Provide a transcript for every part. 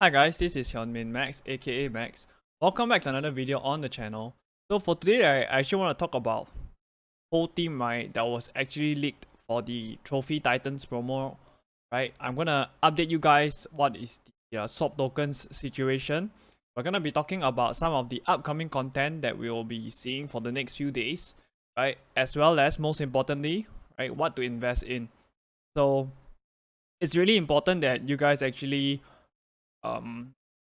Hi guys, this is Hyunmin Max aka Max. Welcome back to another video on the channel. So for today I actually want to talk about whole team right that was actually leaked for the Trophy Titans promo. Right, I'm gonna update you guys what is the swap tokens situation. We're gonna be talking about some of the upcoming content that we will be seeing for the next few days, right? As well as most importantly, right, what to invest in. So it's really important that you guys actually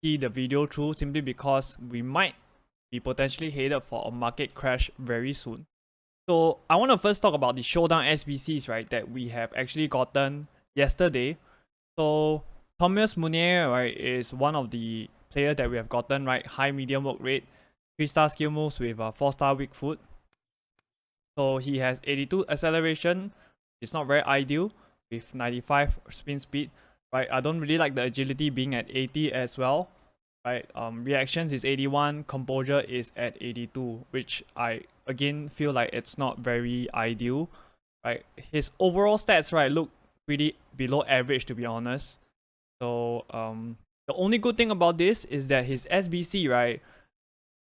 see the video through, simply because we might be potentially headed for a market crash very soon. So I want to first talk about the showdown SBCs, right, that we have actually gotten yesterday. So Thomas Munier, right, is one of the players that we have gotten, right, high medium work rate, 3-star skill moves with a 4-star weak foot. So he has 82 acceleration. It's not very ideal with 95 spin speed, right? I don't really like the agility being at 80 as well, right? Reactions is 81, composure is at 82, which I again feel like it's not very ideal, right? His overall stats, right, look pretty below average, to be honest. So the only good thing about this is that his SBC, right,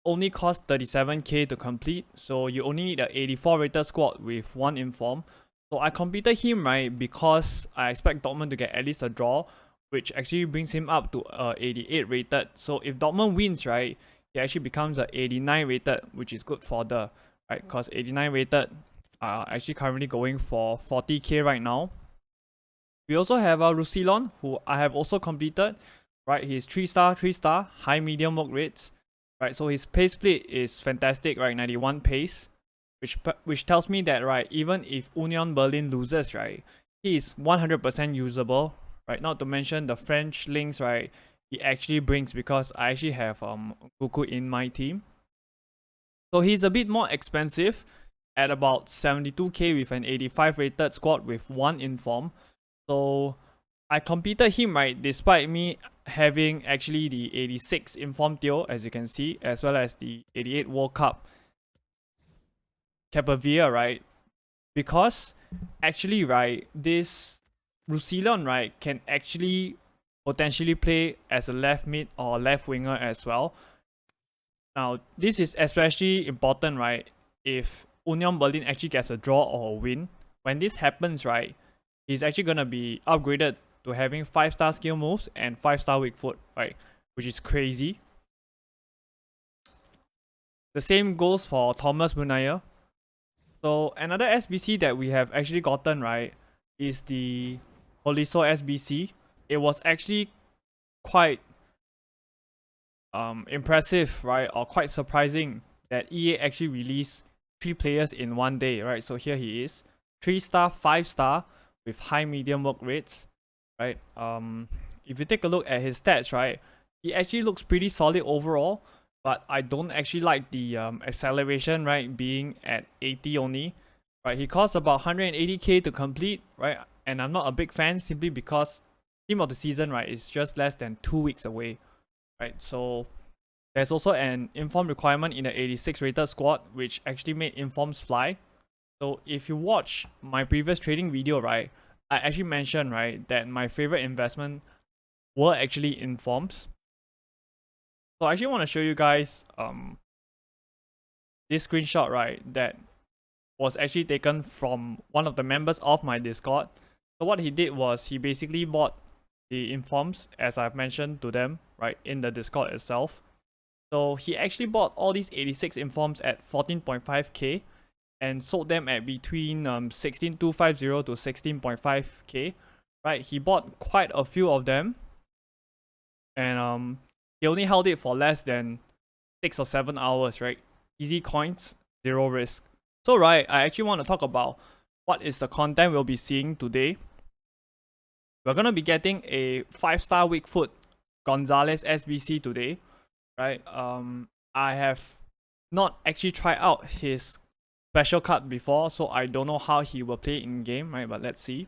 only costs 37k to complete, so you only need an 84 rated squad with 1 inform. So I completed him, right, because I expect Dortmund to get at least a draw, which actually brings him up to 88 rated. So if Dortmund wins, right, he actually becomes a 89 rated, which is good for the, right, because 89 rated are actually currently going for 40k right now. We also have Roussillon, who I have also completed, right? He's 3-star, 3-star, high medium work rates, right? So his pace split is fantastic, right? 91 pace, which tells me that, right, even if Union Berlin loses, right, he is 100% usable, right? Not to mention the French links, right, he actually brings, because I actually have Goku in my team. So he's a bit more expensive at about 72k with an 85 rated squad with 1 inform. So I completed him, right, despite me having actually the 86 inform Teo, as you can see, as well as the 88 World Cup Capavia, right? Because actually, right, this Roussillon, right, can actually potentially play as a left mid or left winger as well. Now, this is especially important, right, if Union Berlin actually gets a draw or a win. When this happens, right, he's actually gonna be upgraded to having 5-star skill moves and 5-star weak foot, right? Which is crazy. The same goes for Thomas Munayer. So another SBC that we have actually gotten, right, is the Holiso SBC. It was actually quite impressive, right, or quite surprising that EA actually released 3 players in one day, right? So here he is, 3-star, 5-star with high medium work rates, right? If you take a look at his stats, right, he actually looks pretty solid overall, but I don't actually like the acceleration, right, being at 80 only, right? He costs about 180k to complete, right? And I'm not a big fan, simply because team of the season, right, is just less than 2 weeks away, right? So there's also an inform requirement in the 86 rated squad, which actually made informs fly. So if you watch my previous trading video, right, I actually mentioned, right, that my favorite investment were actually informs. So I actually want to show you guys this screenshot, right, that was actually taken from one of the members of my Discord. So what he did was he basically bought the informs, as I've mentioned to them, right, in the Discord itself. So he actually bought all these 86 informs at 14.5k and sold them at between 16.250 to 16.5k, right? He bought quite a few of them, and he only held it for less than 6 or 7 hours, right? Easy coins, zero risk. So right, I actually want to talk about what is the content we'll be seeing today. We're gonna be getting a 5-star weak foot Gonzalez SBC today, right? I have not actually tried out his special card before, so I don't know how he will play in game, right? But let's see.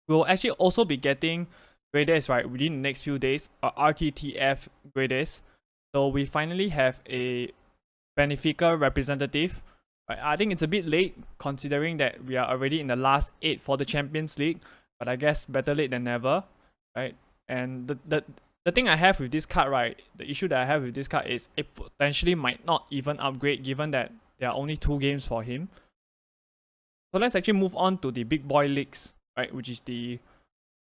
We'll actually also be getting grades, right, within the next few days, RTTF grades. So we finally have a Benfica representative. Right? I think it's a bit late, considering that we are already in the last 8 for the Champions League, but I guess better late than never, right? And the thing I have with this card, right, the issue that I have with this card is it potentially might not even upgrade given that there are only 2 games for him. So let's actually move on to the big boy leagues, right, which is the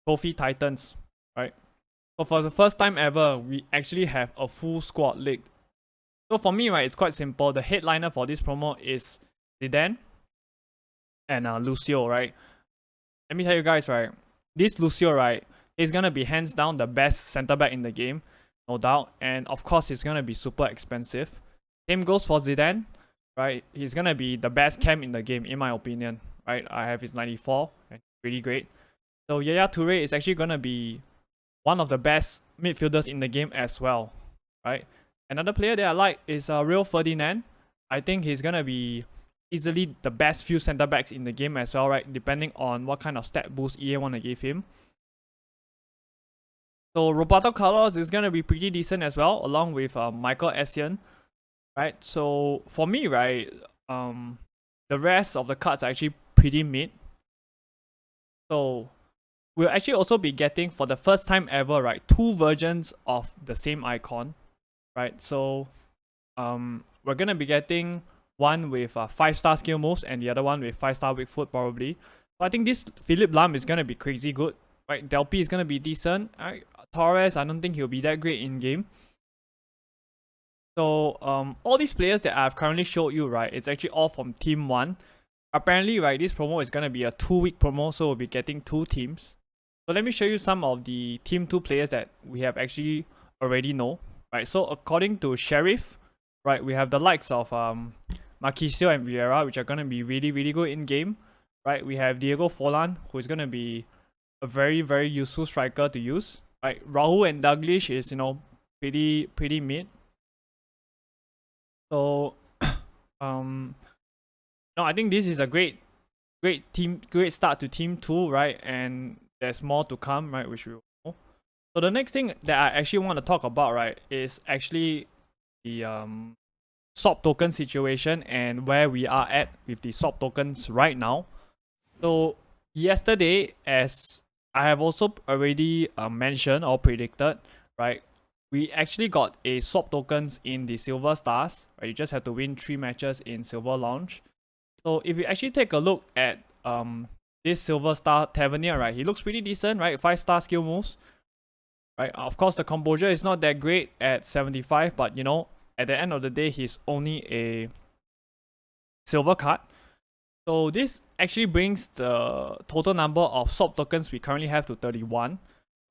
Trophy Titans, right. So for the first time ever, we actually have a full squad league. So for me, right, it's quite simple. The headliner for this promo is Zidane and Lucio, right. Let me tell you guys, right, this Lucio, right, is gonna be hands down the best center back in the game, no doubt. And of course, it's gonna be super expensive. Same goes for Zidane, right? He's gonna be the best cam in the game, in my opinion, right? I have his 94, and pretty great. So Yaya Toure is actually gonna be one of the best midfielders in the game as well, right? Another player that I like is Real Ferdinand. I think he's gonna be easily the best few center backs in the game as well, right? Depending on what kind of stat boost EA want to give him. So Roberto Carlos is gonna be pretty decent as well, along with Michael Essien, right? So for me, right, the rest of the cards are actually pretty mid. So we'll actually also be getting, for the first time ever, right, 2 versions of the same icon, right? So we're gonna be getting one with 5-star skill moves and the other one with 5-star weak foot probably. So I think this Philippe Lam is gonna be crazy good, right? Delpy is gonna be decent. Right? Torres, I don't think he'll be that great in game. So all these players that I've currently showed you, right, it's actually all from Team 1. Apparently, right, this promo is gonna be a 2-week promo, so we'll be getting 2 teams. So let me show you some of the Team 2 players that we have actually already know, right? So according to Sheriff, right, we have the likes of Marquisio and Vieira, which are gonna be really, really good in game, right? We have Diego Forlan, who is gonna be a very, very useful striker to use, right? Raul and Douglas is, you know, pretty mid. So no, I think this is a great start to Team 2, right? And there's more to come, right, which we will know. So the next thing that I actually want to talk about, right, is actually the swap token situation and where we are at with the swap tokens right now. So yesterday, as I have also already mentioned or predicted, right, we actually got a swap tokens in the Silver Stars, right? You just have to win 3 matches in Silver Launch. So if you actually take a look at this Silver Star Tavernier, right, he looks pretty decent, right? 5-star skill moves, right? Of course, the composure is not that great at 75, but you know, at the end of the day, he's only a silver card. So this actually brings the total number of swap tokens we currently have to 31,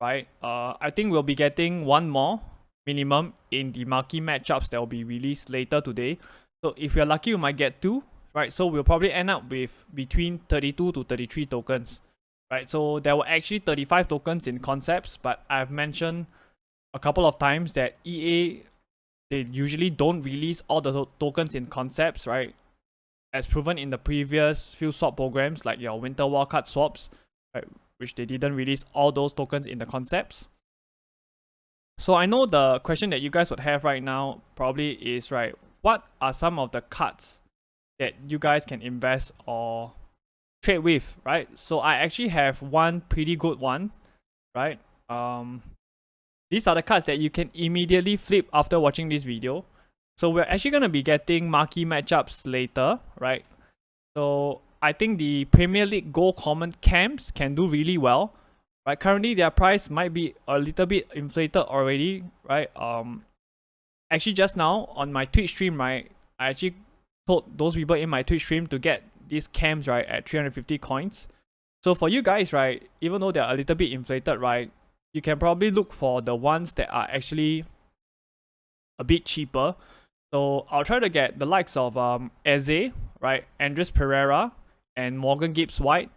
right? I think we'll be getting 1 more minimum in the marquee matchups that will be released later today. So if you're lucky, you might get 2, right? So we'll probably end up with between 32 to 33 tokens, right? So there were actually 35 tokens in concepts, but I've mentioned a couple of times that EA, they usually don't release all the tokens in concepts, right? As proven in the previous few swap programs, like your Winter Wildcard swaps, right, which they didn't release all those tokens in the concepts. So I know the question that you guys would have right now probably is, right, what are some of the cards that you guys can invest or trade with, right? So I actually have one pretty good one, right? These are the cards that you can immediately flip after watching this video. So we're actually going to be getting marquee matchups later, right? So I think the Premier League Gold Common camps can do really well, right? Currently their price might be a little bit inflated already, right? Actually just now on my Twitch stream, right, I actually told those people in my Twitch stream to get these camps, right, at 350 coins. So for you guys, right, even though they're a little bit inflated, right, you can probably look for the ones that are actually a bit cheaper. So I'll try to get the likes of Eze, right, Andres Pereira, and Morgan Gibbs White,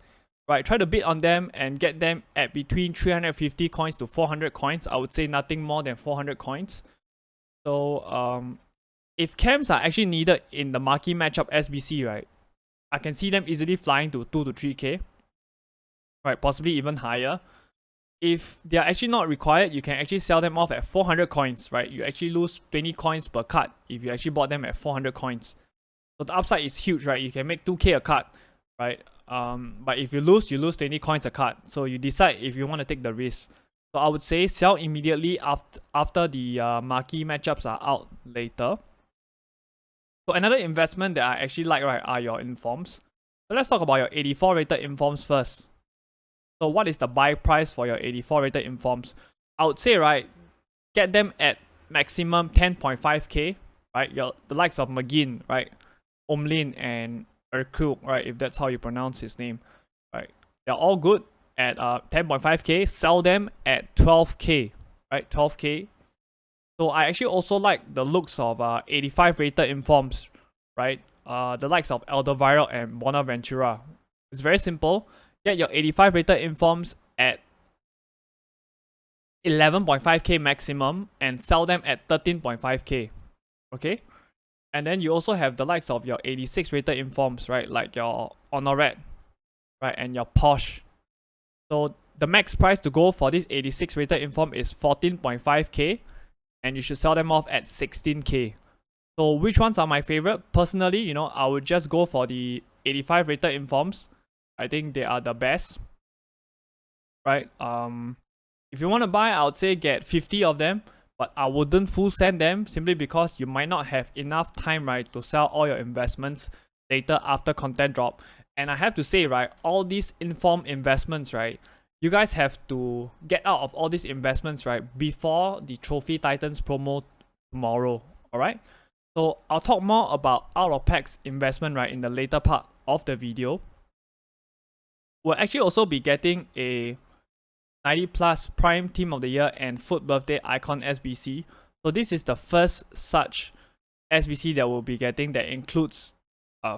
right. Try to bid on them and get them at between 350 coins to 400 coins. I would say nothing more than 400 coins. So if camps are actually needed in the marquee matchup SBC, right, I can see them easily flying to 2 to 3k, right, possibly even higher. If they are actually not required, you can actually sell them off at 400 coins, right? You actually lose 20 coins per card if you actually bought them at 400 coins. So the upside is huge, right? You can make 2k a card, right? But if you lose 20 coins a card. So you decide if you want to take the risk. So I would say sell immediately after the marquee matchups are out later. So another investment that I actually like, right, are your informs. So let's talk about your 84 rated informs first. So what is the buy price for your 84 rated informs? I would say, right, get them at maximum 10.5k, right? The likes of McGinn, right? Omlin and Erkuk, right? If that's how you pronounce his name, right? They're all good at 10.5k. Sell them at 12k, right? 12k. So I actually also like the looks of 85 rated informs, right? The likes of Alderweireld and Bonaventura. It's very simple. Get your 85 rated informs at 11.5k maximum and sell them at 13.5k. Okay? And then you also have the likes of your 86 rated informs, right? Like your Honoret, right? And your Porsche. So the max price to go for this 86 rated inform is 14.5k, and you should sell them off at 16k. So which ones are my favorite? Personally, you know, I would just go for the 85 rated informs. I think they are the best, right? If you want to buy, I would say get 50 of them, but I wouldn't full send them simply because you might not have enough time, right, to sell all your investments later after content drop. And I have to say, right, all these inform investments, right, you guys have to get out of all these investments, right, before the Trophy Titans promo tomorrow. Alright, so I'll talk more about out of packs investment, right, in the later part of the video. We'll actually also be getting a 90 plus Prime Team of the Year and Foot Birthday Icon SBC. So this is the first such SBC that we'll be getting that includes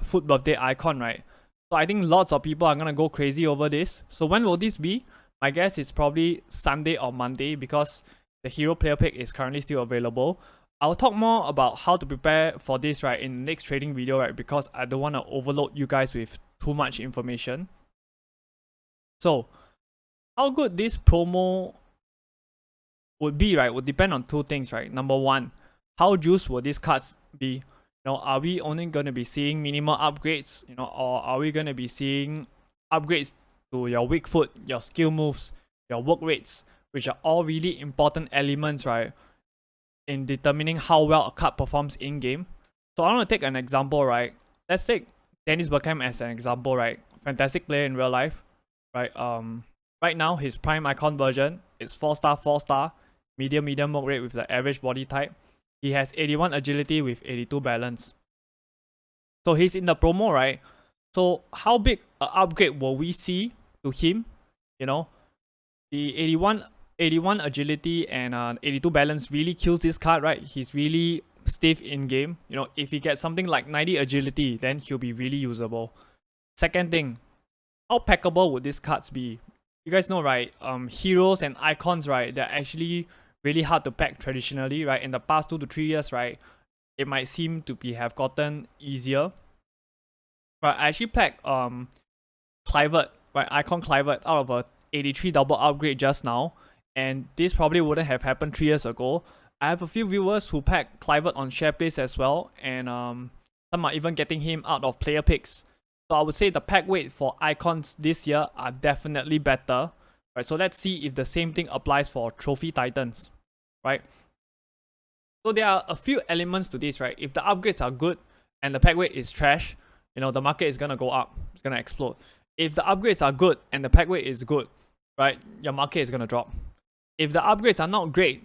Foot Birthday Icon, right? So I think lots of people are gonna go crazy over this. So when will this be? My guess is probably Sunday or Monday because the hero player pick is currently still available. I'll talk more about how to prepare for this, right, in the next trading video, right, because I don't want to overload you guys with too much information. So how good this promo would be, right, would depend on two things, right? Number one, how juiced will these cards be? You know, are we only going to be seeing minimal upgrades, you know, or are we going to be seeing upgrades to your weak foot, your skill moves, your work rates, which are all really important elements, right, in determining how well a card performs in game. So I want to take an example, right? Let's take Dennis Bergkamp as an example, right? Fantastic player in real life, right? Right now, his prime icon version is 4-star, 4-star, medium work rate with the average body type. He has 81 agility with 82 balance. So he's in the promo, right? So how big an upgrade will we see to him? You know, the 81 agility and 82 balance really kills this card, right? He's really stiff in game. You know, if he gets something like 90 agility, then he'll be really usable. Second thing, how packable would these cards be? You guys know, right? Heroes and icons, right? They're actually really hard to pack traditionally, right? In the past 2 to 3 years, right? It might seem to have gotten easier. Right, I actually packed Clivert, right? Icon Clivert out of a 83 double upgrade just now, and this probably wouldn't have happened 3 years ago. I have a few viewers who packed Clivert on shareplays as well, and some are even getting him out of player picks. So I would say the pack weight for icons this year are definitely better. Right, so let's see if the same thing applies for Trophy Titans. Right. So there are a few elements to this, right? If the upgrades are good and the pack weight is trash, you know, the market is gonna go up. It's gonna explode. If the upgrades are good and the pack weight is good, right, your market is gonna drop. If the upgrades are not great,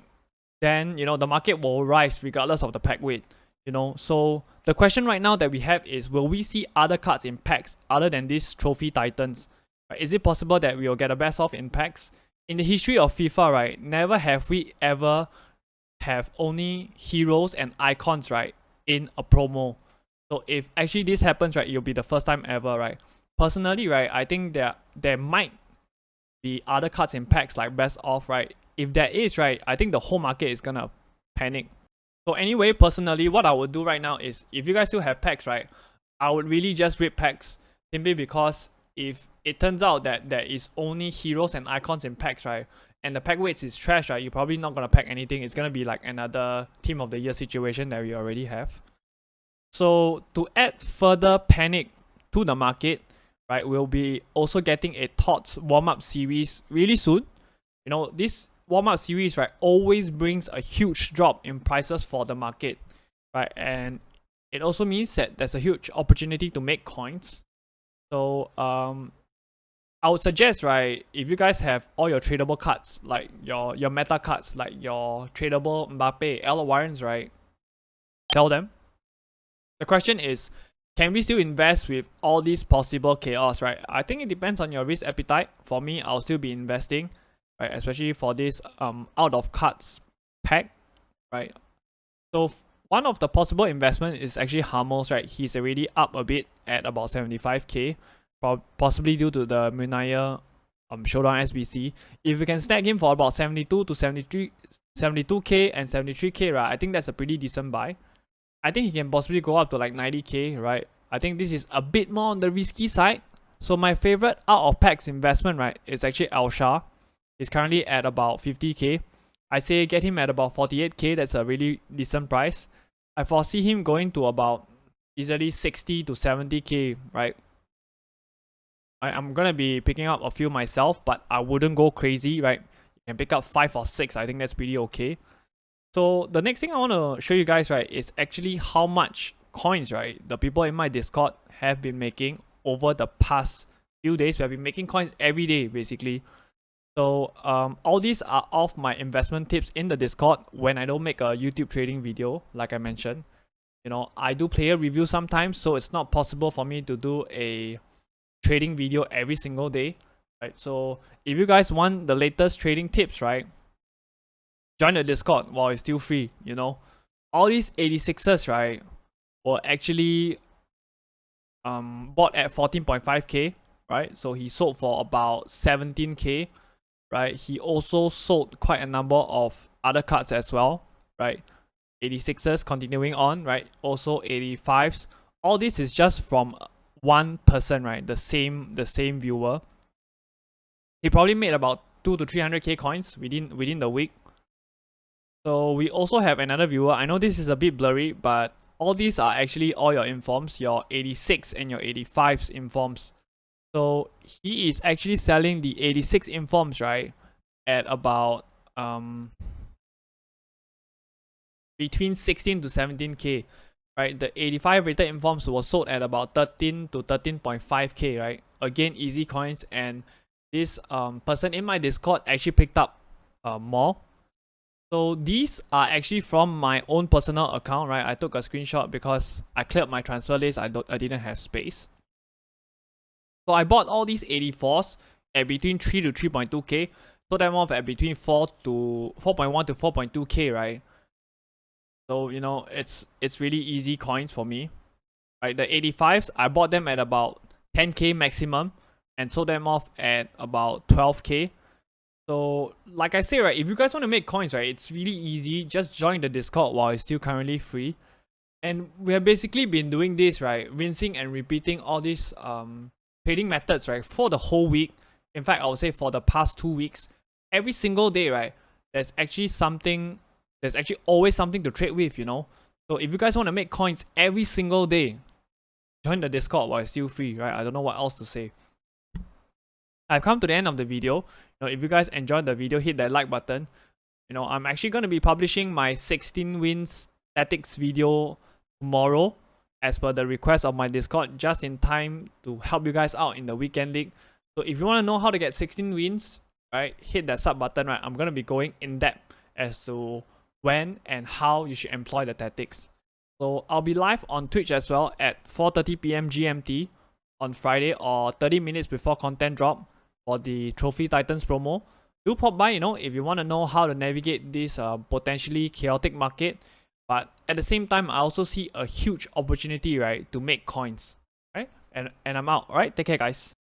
then, you know, the market will rise regardless of the pack weight. You know, so the question right now that we have is, will we see other cards in packs other than these Trophy Titans? Right? Is it possible that we will get a best of in packs? In the history of FIFA, right, never have we ever have only heroes and icons, right, in a promo. So if actually this happens, right, it'll be the first time ever, right? Personally, right, I think there might be other cards in packs like best of, right? If there is, right, I think the whole market is gonna panic. So anyway, personally, what I would do right now is, if you guys still have packs, right, I would really just rip packs, simply because if it turns out that there is only heroes and icons in packs, right, and the pack weights is trash, right, you're probably not gonna pack anything. It's gonna be like another Team of the Year situation that we already have. So to add further panic to the market, right, we'll be also getting a TOTS warm-up series really soon. You know, this warm-up series, right, always brings a huge drop in prices for the market, right? And it also means that there's a huge opportunity to make coins. So I would suggest, right, if you guys have all your tradable cards, like your meta cards, like your tradable Mbappe, L Warrens, right, sell them. The question is, can we still invest with all these possible chaos, right? I think it depends on your risk appetite. For me, I'll still be investing, right, especially for this out of cards pack, right? So one of the possible investment is actually Hummels, right? He's already up a bit at about 75k, possibly due to the Munaya showdown SBC. If you can snag him for about 72 to 72k and 73k, right, I think that's a pretty decent buy. I think he can possibly go up to like 90k, right? I think this is a bit more on the risky side. So my favorite out of packs investment, right, is actually Alsha. He's currently at about 50k. I say get him at about 48k. That's a really decent price. I foresee him going to about easily 60 to 70k, right? I'm gonna be picking up a few myself, but I wouldn't go crazy, right? You can pick up 5 or 6. I think that's pretty okay. So the next thing I want to show you guys, right, is actually how much coins, right, the people in my Discord have been making over the past few days. We have been making coins every day, basically. So all these are off my investment tips in the Discord when I don't make a YouTube trading video, like I mentioned. You know, I do player review sometimes, so it's not possible for me to do a trading video every single day, right? So if you guys want the latest trading tips, right, join the Discord while it's still free. You know, all these 86ers, right, were actually bought at 14.5k, right? So he sold for about 17k, right? He also sold quite a number of other cards as well, right? 86ers continuing on, right? Also 85s. All this is just from one person, right? The same viewer. He probably made about 2 to 300k coins within the week. So we also have another viewer. I know this is a bit blurry, but all these are actually all your informs, your 86 and your 85s informs. So he is actually selling the 86 informs, right, at about between 16 to 17k, right? The 85 rated informs was sold at about 13 to 13.5k, right? Again, easy coins, and this person in my Discord actually picked up more. So these are actually from my own personal account, right? I took a screenshot because I cleared my transfer list. I didn't have space. So I bought all these 84s at between 3 to 3.2k. So them off at between 4.1 to 4.2k, right? So you know, it's really easy coins for me. Right, the 85s, I bought them at about 10k maximum and sold them off at about 12k. So like I say, right, if you guys want to make coins, right, it's really easy. Just join the Discord while it's still currently free. And we have basically been doing this, right, rinsing and repeating all these trading methods, right, for the whole week. In fact, I would say for the past 2 weeks. Every single day, right, there's actually always something to trade with, you know. So if you guys want to make coins every single day, join the Discord while it's still free, right? I don't know what else to say. I've come to the end of the video. You know, if you guys enjoyed the video, hit that like button. You know, I'm actually going to be publishing my 16 wins statics video tomorrow as per the request of my Discord, just in time to help you guys out in the weekend league. So if you want to know how to get 16 wins, right, hit that sub button, right? I'm going to be going in depth as to when and how you should employ the tactics. So I'll be live on Twitch as well at 4:30 p.m. GMT on Friday, or 30 minutes before content drop for the Trophy Titans promo. Do pop by, you know, if you want to know how to navigate this potentially chaotic market. But at the same time, I also see a huge opportunity, right, to make coins, right? And I'm out. All right, take care, guys.